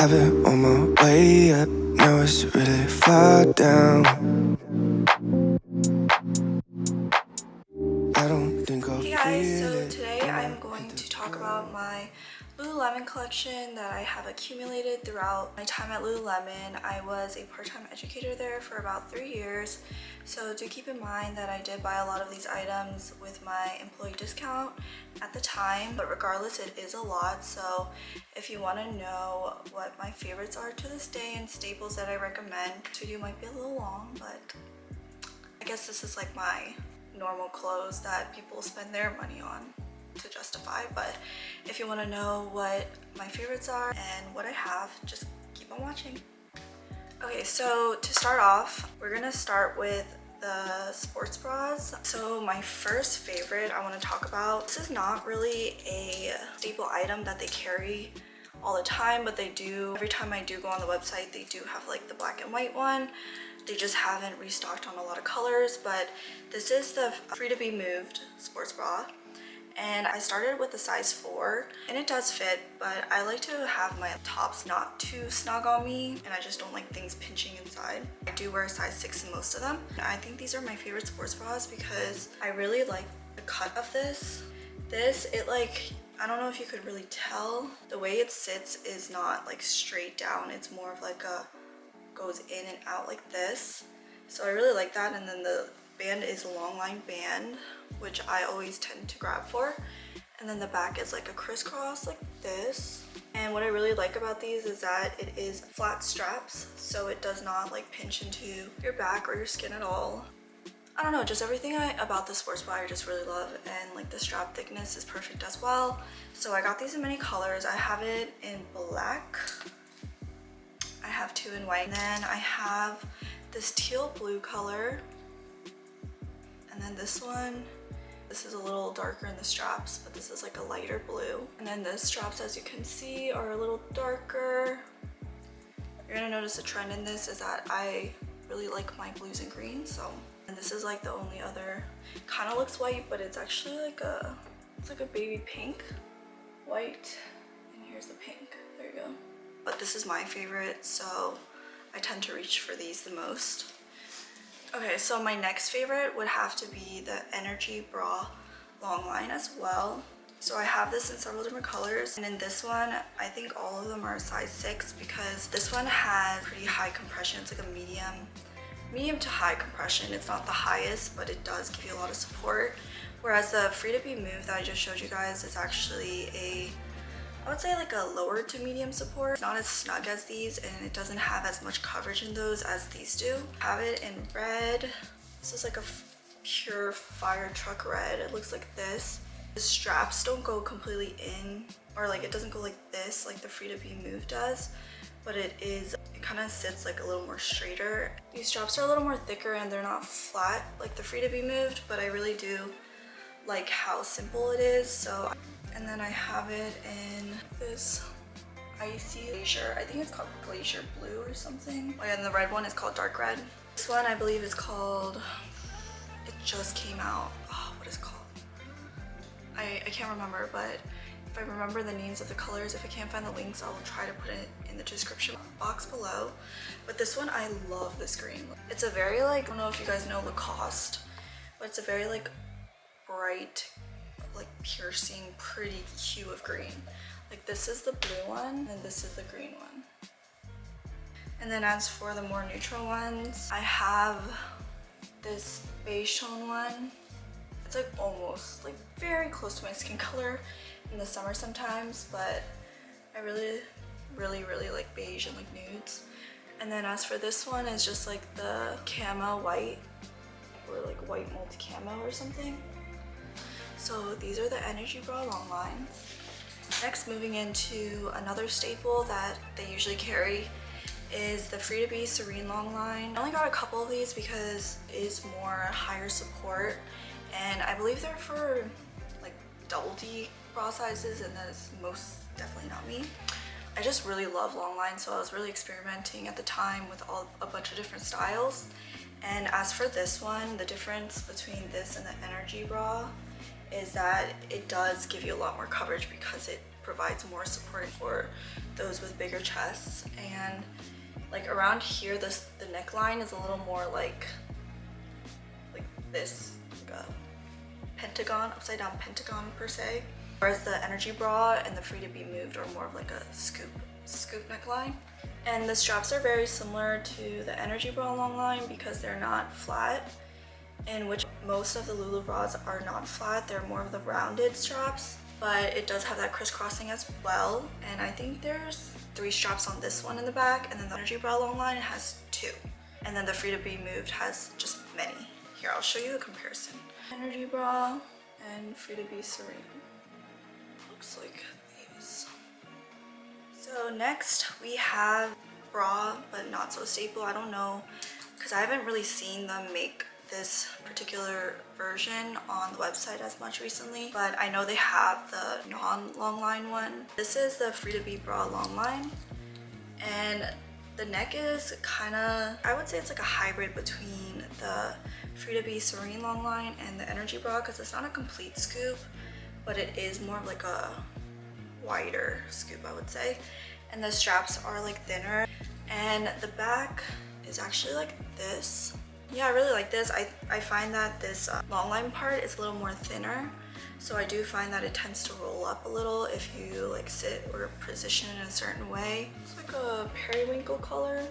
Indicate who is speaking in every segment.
Speaker 1: I've been on my way up, now it's really far down. I don't think I'll
Speaker 2: Hey guys,
Speaker 1: feel
Speaker 2: so
Speaker 1: it
Speaker 2: today
Speaker 1: when
Speaker 2: I'm
Speaker 1: I
Speaker 2: going
Speaker 1: hit
Speaker 2: to
Speaker 1: the
Speaker 2: talk
Speaker 1: ground.
Speaker 2: about my Lululemon collection that I have accumulated throughout my time at Lululemon. I was a part-time educator there for about 3 years, so do keep in mind that I did buy a lot of these items with my employee discount at the time, but regardless it is a lot. So if you want to know what my favorites are to this day and staples that I recommend, this video might be a little long, but I guess this is like my normal clothes that people spend their money on to justify. But if you want to know what my favorites are and what I have, just keep on watching. Okay, so to start off, we're gonna start with the sports bras. So my first favorite I want to talk about, this is not really a staple item that they carry all the time, but they do. Every time I do go on the website, they do have like the black and white one. They just haven't restocked on a lot of colors, but this is the Free to Be Moved sports bra. And I started with a size 4, and it does fit, but I like to have my tops not too snug on me, and I just don't like things pinching inside. I do wear a size 6 in most of them. I think these are my favorite sports bras because I really like the cut of this. It like, I don't know if you could really tell, the way it sits is not like straight down. It's more of like a goes in and out like this. So I really like that. And then the band is a long line band, which I always tend to grab for. And then the back is like a crisscross like this. And what I really like about these is that it is flat straps, so it does not like pinch into your back or your skin at all. I don't know, just everything about the sports bra I just really love, and like the strap thickness is perfect as well. So I got these in many colors. I have it in black, I have 2 in white, and then I have this teal blue color, and then this one, this is a little darker in the straps, but this is like a lighter blue. And then the straps, as you can see, are a little darker. You're gonna notice a trend in this is that I really like my blues and greens, so. And this is like the only other, kind of looks white, but it's actually like it's like a baby pink, white, and here's the pink, there you go. But this is my favorite, so I tend to reach for these the most. Okay, so my next favorite would have to be the Energy Bra long line as well. So I have this in several different colors, and in this one, I think all of them are a size 6 because this one has pretty high compression. It's like a medium to high compression. It's not the highest, but it does give you a lot of support. Whereas the Free to Be Moved that I just showed you guys is actually I would say like a lower to medium support. It's not as snug as these, and it doesn't have as much coverage in those as these do. I have it in red. This is like a pure fire truck red. It looks like this. The straps don't go completely in, or like it doesn't go like this like the Free to Be Moved does, but it kind of sits like a little more straighter. These straps are a little more thicker and they're not flat like the Free to Be Moved, but I really do like how simple it is. So, and then I have it in this icy glacier. I think it's called glacier blue or something. Oh yeah, and the red one is called dark red. This one I believe is called, it just came out. Oh, what is it called? I can't remember, but if I remember the names of the colors, if I can't find the links, I will try to put it in the description box below. But this one, I love this green. It's a very like, I don't know if you guys know Lacoste, but it's a very like bright, like piercing, pretty hue of green. Like this is the blue one and this is the green one. And then as for the more neutral ones, I have this beige tone one. It's like almost like very close to my skin color in the summer sometimes, but I really like beige and like nudes. And then as for this one, it's just like the camo white, or like white multi camo or something. So these are the Energy Bra long lines. Next, moving into another staple that they usually carry is the Free to Be SERENE long line. I only got a couple of these because it is more higher support, and I believe they're for like double D bra sizes, and that is most definitely not me. I just really love long lines, so I was really experimenting at the time with a bunch of different styles. And as for this one, the difference between this and the Energy Bra is that it does give you a lot more coverage because it provides more support for those with bigger chests. And like around here, the neckline is a little more like this, like a pentagon, upside down pentagon per se. Whereas the energy bra and the free to be moved are more of like a scoop neckline. And the straps are very similar to the energy bra long line because they're not flat, in which most of the Lulu bras are not flat. They're more of the rounded straps, but it does have that crisscrossing as well. And I think there's 3 straps on this one in the back, and then the energy bra long line has 2. And then the free to be moved has just many. Here, I'll show you the comparison. Energy bra and free to be serene. Looks like these. So next we have bra, but not so staple. I don't know, because I haven't really seen them make this particular version on the website as much recently, but I know they have the non-long line one. This is the free to be bra long line, and the neck is kind of, I would say it's like a hybrid between the free to be serene long line and the energy bra, because it's not a complete scoop, but it is more of like a wider scoop, I would say. And the straps are like thinner, and the back is actually like this. Yeah, I really like this. I find that this long line part is a little more thinner, so I do find that it tends to roll up a little if you like sit or position in a certain way. It's like a periwinkle color.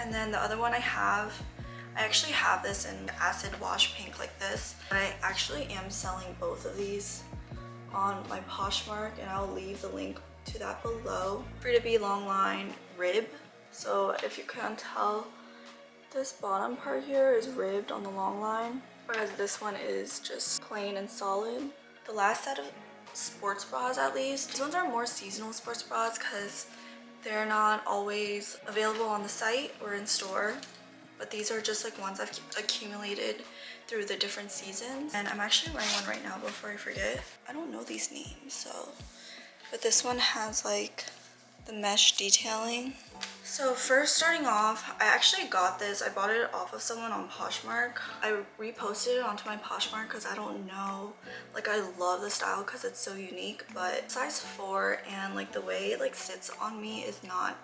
Speaker 2: And then the other one I actually have this in acid wash pink like this. I actually am selling both of these on my Poshmark, and I'll leave the link to that below. Free to be long line rib. So if you can't tell, this bottom part here is ribbed on the long line, whereas this one is just plain and solid. The last set of sports bras, at least, these ones are more seasonal sports bras because they're not always available on the site or in store, but these are just like ones I've accumulated through the different seasons. And I'm actually wearing one right now before I forget. I don't know these names, so, but this one has like the mesh detailing. So first, starting off, I actually got this. I bought it off of someone on Poshmark. I reposted it onto my Poshmark because I don't know, like I love the style because it's so unique, but size 4 and like the way it like sits on me is not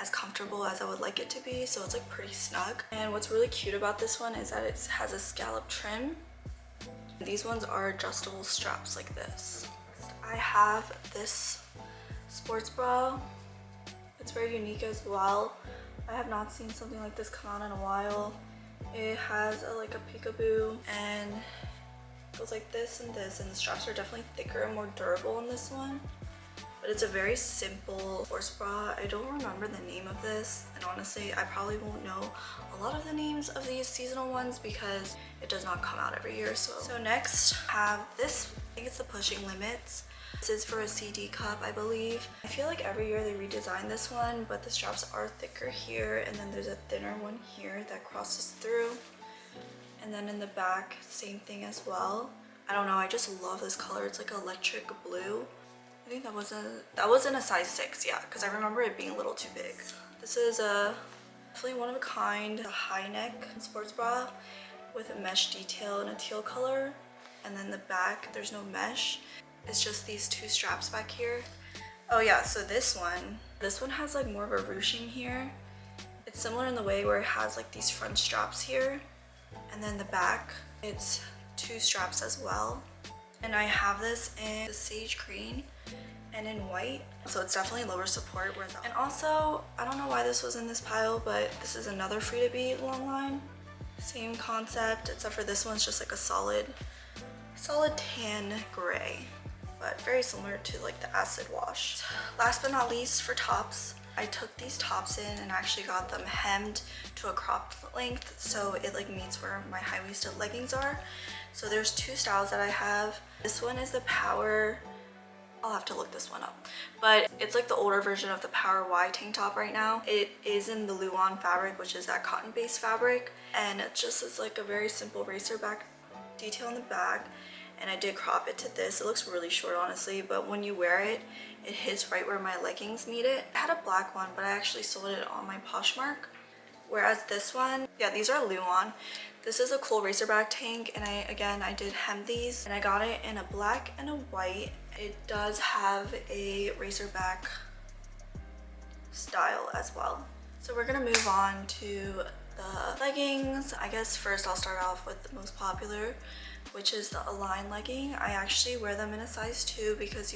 Speaker 2: as comfortable as I would like it to be, so it's like pretty snug. And what's really cute about this one is that it has a scallop trim. These ones are adjustable straps like this. I have this sports bra. It's very unique as well. I have not seen something like this come out in a while. It has like a peekaboo, and it goes like this and this, and the straps are definitely thicker and more durable in this one. But it's a very simple sports bra. I don't remember the name of this, and honestly I probably won't know a lot of the names of these seasonal ones because it does not come out every year. So next I have this, I think it's the Pushing Limits. This is for a CD cup, I believe. I feel like every year they redesign this one, but the straps are thicker here, and then there's a thinner one here that crosses through. And then in the back, same thing as well. I don't know, I just love this color. It's like electric blue. I think that was in a size 6, yeah, because I remember it being a little too big. This is definitely one of a kind, a high neck sports bra with a mesh detail in a teal color. And then the back, there's no mesh. It's just these 2 straps back here. Oh yeah, so this one has like more of a ruching here. It's similar in the way where it has like these front straps here, and then the back, it's 2 straps as well. And I have this in the sage green and in white, so it's definitely lower support. And also, I don't know why this was in this pile, but this is another free to be long line. Same concept, except for this one's just like a solid tan gray, but very similar to like the acid wash. Last but not least, for tops, I took these tops in and actually got them hemmed to a cropped length, so it like meets where my high-waisted leggings are. So there's 2 styles that I have. This one is the Power, I'll have to look this one up, but it's like the older version of the Power Y tank top right now. It is in the Luon fabric, which is that cotton-based fabric, and it just is like a very simple racerback detail in the back. And I did crop it to this. It looks really short, honestly, but when you wear it, it hits right where my leggings meet it. I had a black one, but I actually sold it on my Poshmark. Whereas this one, yeah, these are Luon. This is a cool racerback tank, and I did hem these, and I got it in a black and a white. It does have a racerback style as well. So we're gonna move on to the leggings. I guess first I'll start off with the most popular, which is the Align legging. I actually wear them in a size 2 because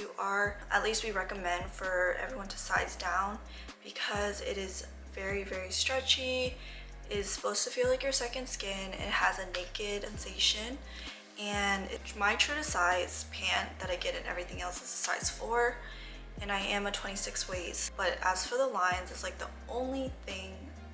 Speaker 2: at least we recommend for everyone to size down because it is very, very stretchy. It is supposed to feel like your second skin. It has a naked sensation, and my true to size pant that I get in everything else is a size 4, and I am a 26 waist. But as for the lines, it's like the only thing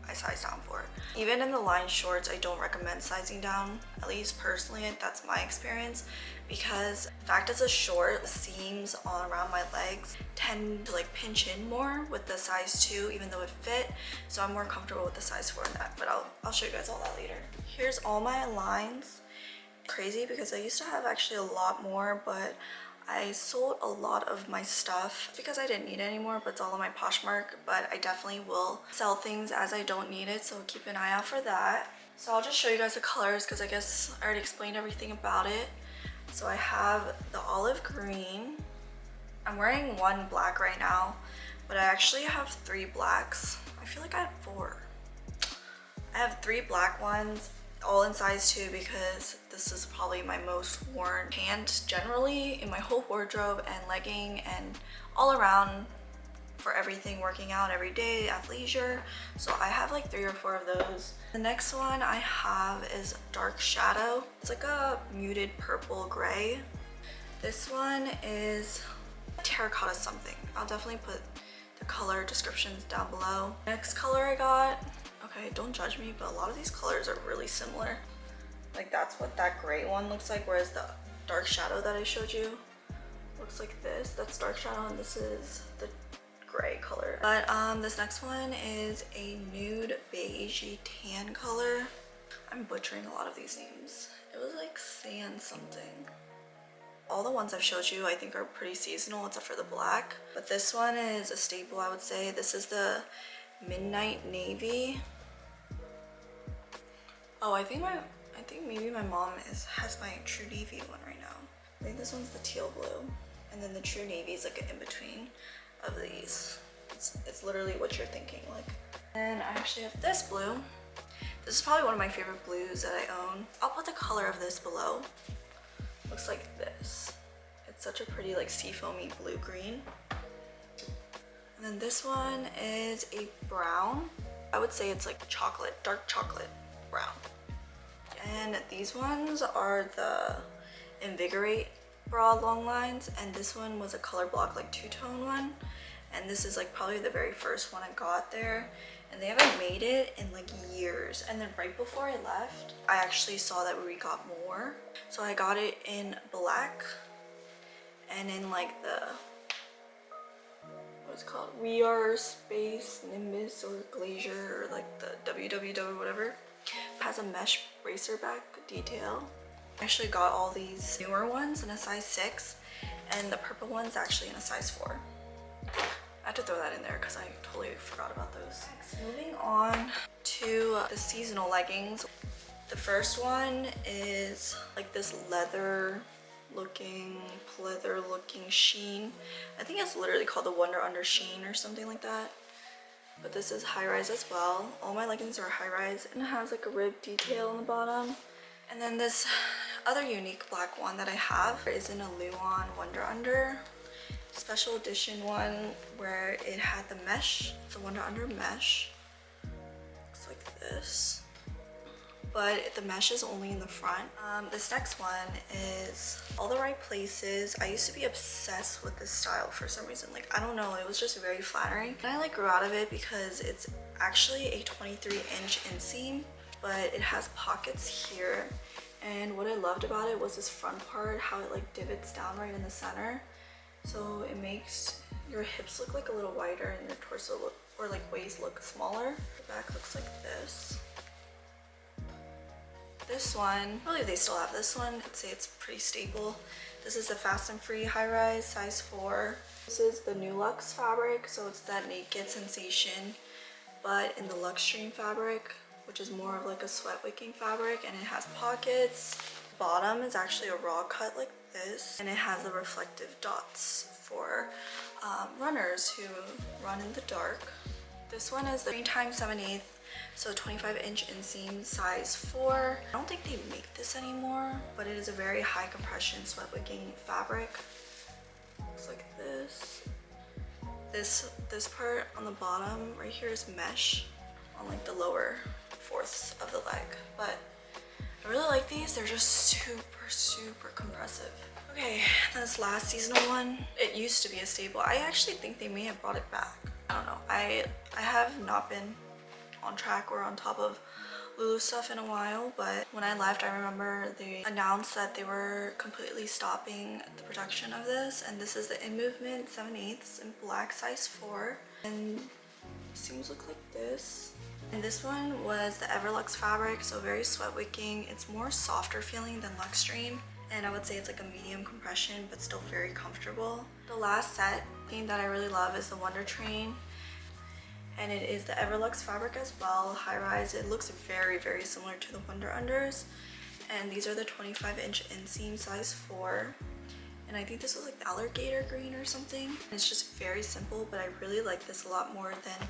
Speaker 2: I size down for. Even in the line shorts, I don't recommend sizing down, at least personally, that's my experience, because the fact it's a short, the seams all around my legs tend to like pinch in more with the size 2, even though it fit. So I'm more comfortable with the size 4 in that, but I'll show you guys all that later. Here's all my lines. Crazy because I used to have actually a lot more, but I sold a lot of my stuff because I didn't need it anymore, but it's all on my Poshmark. But I definitely will sell things as I don't need it, so keep an eye out for that. So I'll just show you guys the colors because I guess I already explained everything about it. So I have the olive green. I'm wearing one black right now, but I actually have 3 blacks. I feel like I had 4. I have 3 black ones, all in size 2 because this is probably my most worn pant generally in my whole wardrobe, and legging, and all around for everything, working out every day, athleisure. So I have like 3 or 4 of those. The next one I have is dark shadow. It's like a muted purple gray. This one is terracotta something. I'll definitely put the color descriptions down below. Next color I got, okay, don't judge me, but a lot of these colors are really similar. Like that's what that gray one looks like, whereas the dark shadow that I showed you looks like this. That's dark shadow and this is the gray color. But this next one is a nude beigey tan color. I'm butchering a lot of these names. It was like sand something. All the ones I've showed you I think are pretty seasonal except for the black. But this one is a staple, I would say. This is the midnight navy. Oh, I think maybe my mom has my true navy one right now. I think this one's the teal blue, and then the true navy is like an in-between of these. It's literally what you're thinking like. And I actually have this blue. This is probably one of my favorite blues that I own. I'll put the color of this below. Looks like this. It's such a pretty like seafoamy blue green. And then this one is a brown. I would say it's like chocolate, dark chocolate brown. And these ones are the Invigorate bra long lines, and this one was a color block like two-tone one, and this is like probably the very first one I got there, and they haven't made it in like years. And then right before I left, I actually saw that we got more, so I got it in black and in like the, what's it called, We Are Space Nimbus or Glacier, or like the www whatever. It has a mesh racerback detail. I actually got all these newer ones in a size 6, and the purple one's actually in a size 4. I had to throw that in there because I totally forgot about those. Moving on to the seasonal leggings. The first one is like this leather looking sheen. I think it's literally called the Wunder under Sheen or something like that. But this is high rise as well. All my leggings are high rise, and it has like a rib detail on the bottom. And then this other unique black one that I have is in a Lululemon Wunder Under special edition one, where it had the mesh. It's a Wunder Under mesh. Looks like this, but the mesh is only in the front. This next one is All the Right Places. I used to be obsessed with this style for some reason. Like, I don't know, it was just very flattering. And I like grew out of it because it's actually a 23-inch inseam, but it has pockets here. And what I loved about it was this front part, how it like divots down right in the center. So it makes your hips look like a little wider and your torso look, or like waist look smaller. The back looks like this. This one, I believe they still have this one. I'd say it's pretty staple. This is the Fast and Free high rise, size 4. This is the New Luxe fabric, so it's that naked sensation, but in the Luxtreme fabric, which is more of like a sweat wicking fabric, and it has pockets. The bottom is actually a raw cut like this, and it has the reflective dots for runners who run in the dark. This one is the 3x7/8, so 25-inch inseam, size 4. I don't think they make this anymore, but it is a very high compression sweat wicking fabric. Looks like this. This part on the bottom right here is mesh on like the lower fourths of the leg, but I really like these. They're just super compressive. Okay, this last seasonal one, it used to be a staple. I actually think they may have brought it back. I don't know. I have not been on track or on top of Lulu stuff in a while, but when I left, I remember they announced that they were completely stopping the production of this, and this is the In Movement 7/8 in black, size 4, and seams look like this. And this one was the Everlux fabric, so very sweat wicking. It's more softer feeling than Luxtreme, and I would say it's like a medium compression but still very comfortable. The last set thing that I really love is the Wonder Train, and it is the Everlux fabric as well, high rise. It looks very similar to the Wunder Unders, and these are the 25-inch inseam, size 4, and I think this was like the alligator green or something. It's just very simple, but I really like this a lot more than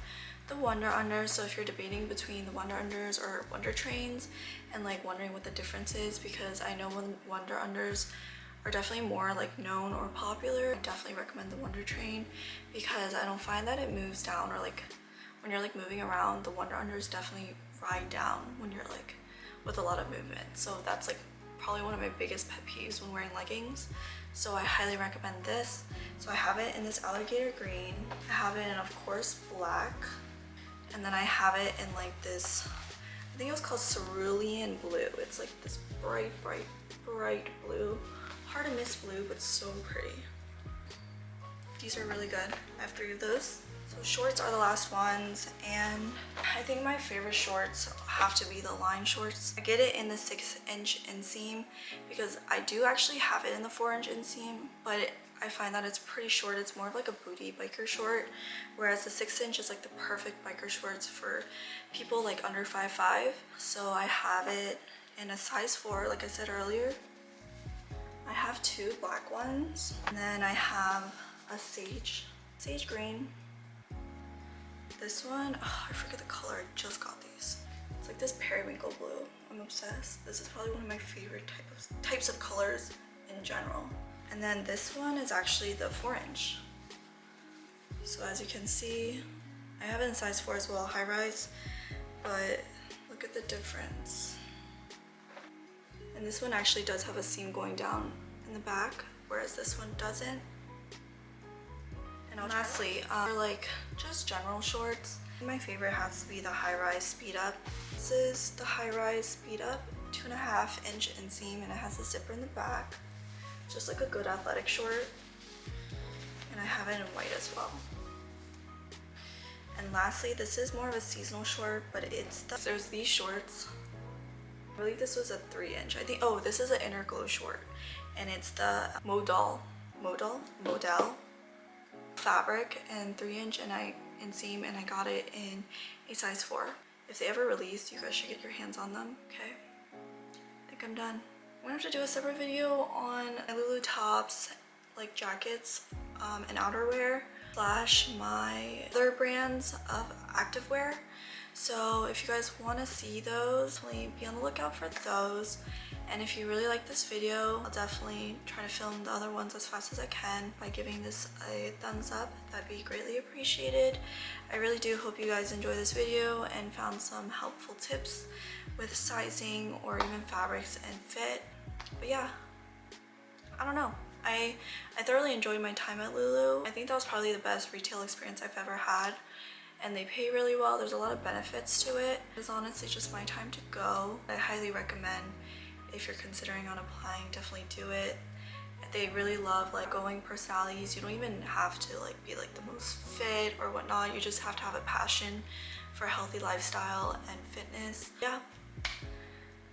Speaker 2: the Wunder Unders. So if you're debating between the Wunder Unders or Wonder Trains and like wondering what the difference is, because I know when Wunder Unders are definitely more like known or popular, I definitely recommend the Wonder Train because I don't find that it moves down, or like when you're like moving around, the Wunder Unders definitely ride down when you're like with a lot of movement. So that's like probably one of my biggest pet peeves when wearing leggings. So I highly recommend this. So I have it in this alligator green, I have it in, of course, black, and then I have it in like this, I think it was called cerulean blue. It's like this bright blue. Hard to miss blue, but so pretty. These are really good. I have 3 of those. So shorts are the last ones, and I think my favorite shorts have to be the line shorts. I get it in the 6-inch inseam because I do actually have it in the 4-inch inseam, but I find that it's pretty short. It's more of like a booty biker short, whereas the 6-inch is like the perfect biker shorts for people like under 5'5". So I have it in a size 4, like I said earlier. I have 2 black ones, and then I have a sage green. This one, oh, I forget the color, I just got these. It's like this periwinkle blue. I'm obsessed. This is probably one of my favorite types of colors in general. And then this one is actually the 4-inch. So as you can see, I have it in size 4 as well, high rise, but look at the difference. And this one actually does have a seam going down in the back, whereas this one doesn't. And lastly, for like just general shorts, my favorite has to be the high rise speed up. This is the high rise speed up, 2.5-inch inseam, and it has a zipper in the back. Just like a good athletic short. And I have it in white as well. And lastly, this is more of a seasonal short, but there's these shorts. I believe this was a 3-inch. I think, oh, this is an inner glow short, and it's the modal fabric and 3-inch and inseam, and I got it in a size 4. If they ever release, you guys should get your hands on them. Okay, I think I'm done. I'm gonna have to do a separate video on my Lulu tops, like jackets and outerwear, / my other brands of activewear. So if you guys want to see those, please be on the lookout for those. And if you really like this video, I'll definitely try to film the other ones as fast as I can by giving this a thumbs up. That'd be greatly appreciated. I really do hope you guys enjoyed this video and found some helpful tips with sizing or even fabrics and fit. But yeah, I don't know. I thoroughly enjoyed my time at Lulu. I think that was probably the best retail experience I've ever had. And they pay really well. There's a lot of benefits to it. It's honestly just my time to go. I highly recommend, if you're considering on applying, definitely do it. They really love like going personalities. You don't even have to like be like the most fit or whatnot. You just have to have a passion for a healthy lifestyle and fitness. Yeah.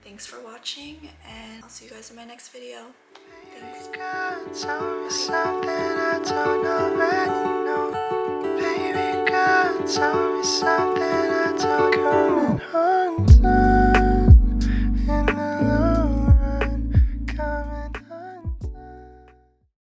Speaker 2: Thanks for watching, and I'll see you guys in my next video. Thanks.
Speaker 1: Tell me something I don't already know. Baby girl, tell me something I don't know.